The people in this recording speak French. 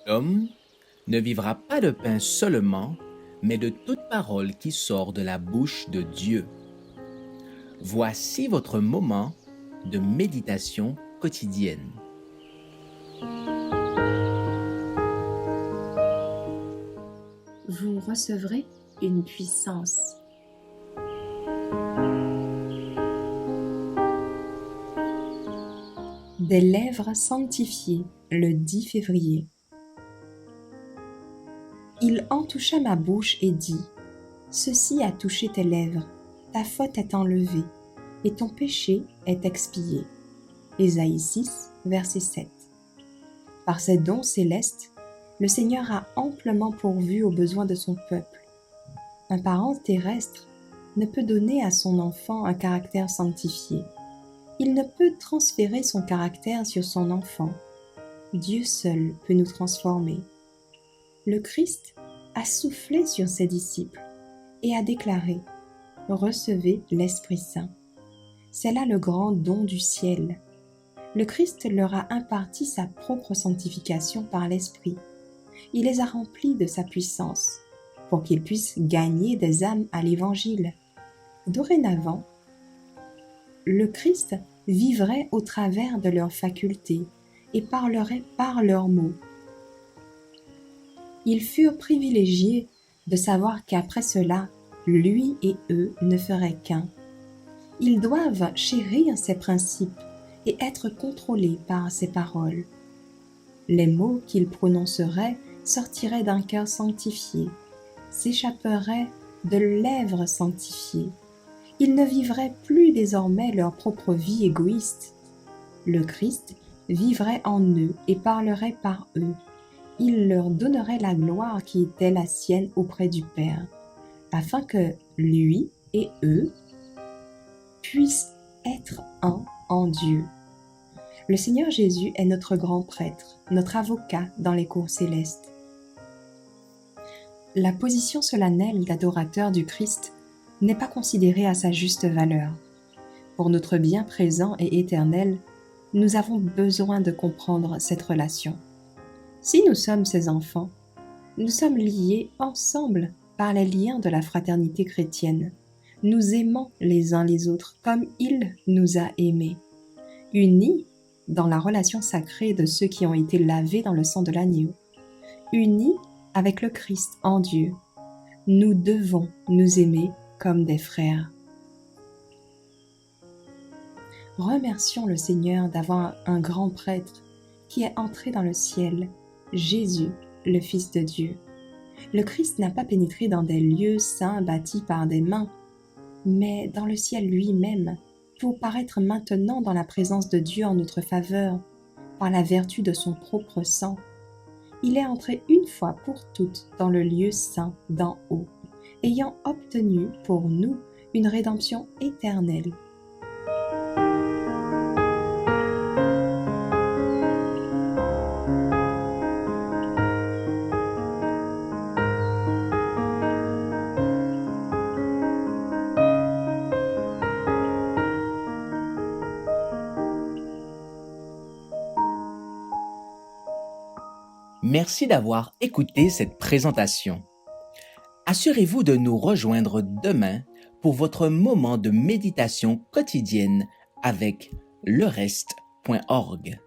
L'homme ne vivra pas de pain seulement, mais de toute parole qui sort de la bouche de Dieu. Voici votre moment de méditation quotidienne. Vous recevrez une puissance. Des lèvres sanctifiées le 10 février. Il entoucha ma bouche et dit : Ceci a touché tes lèvres, ta faute est enlevée, et ton péché est expié. Ésaïe 6, verset 7. Par ses dons célestes, le Seigneur a amplement pourvu aux besoins de son peuple. Un parent terrestre ne peut donner à son enfant un caractère sanctifié. Il ne peut transférer son caractère sur son enfant. Dieu seul peut nous transformer. Le Christ a soufflé sur ses disciples et a déclaré : Recevez l'Esprit Saint. C'est là le grand don du ciel. Le Christ leur a imparti sa propre sanctification par l'Esprit. Il les a remplis de sa puissance pour qu'ils puissent gagner des âmes à l'Évangile. Dorénavant, le Christ vivrait au travers de leurs facultés et parlerait par leurs mots. Ils furent privilégiés de savoir qu'après cela, lui et eux ne feraient qu'un. Ils doivent chérir ses principes et être contrôlés par ses paroles. Les mots qu'ils prononceraient sortiraient d'un cœur sanctifié, s'échapperaient de lèvres sanctifiées. Ils ne vivraient plus désormais leur propre vie égoïste. Le Christ vivrait en eux et parlerait par eux. Il leur donnerait la gloire qui était la sienne auprès du Père, afin que lui et eux puissent être un en Dieu. Le Seigneur Jésus est notre grand prêtre, notre avocat dans les cours célestes. La position solennelle d'adorateur du Christ n'est pas considérée à sa juste valeur. Pour notre bien présent et éternel, nous avons besoin de comprendre cette relation. Si nous sommes ses enfants, nous sommes liés ensemble par les liens de la fraternité chrétienne. Nous aimons les uns les autres comme il nous a aimés. Unis dans la relation sacrée de ceux qui ont été lavés dans le sang de l'agneau. Unis avec le Christ en Dieu. Nous devons nous aimer comme des frères. Remercions le Seigneur d'avoir un grand prêtre qui est entré dans le ciel, Jésus, le Fils de Dieu. Le Christ n'a pas pénétré dans des lieux saints bâtis par des mains, mais dans le ciel lui-même, pour paraître maintenant dans la présence de Dieu en notre faveur, par la vertu de son propre sang. Il est entré une fois pour toutes dans le lieu saint d'en haut, ayant obtenu pour nous une rédemption éternelle. Merci d'avoir écouté cette présentation. Assurez-vous de nous rejoindre demain pour votre moment de méditation quotidienne avec lereste.org.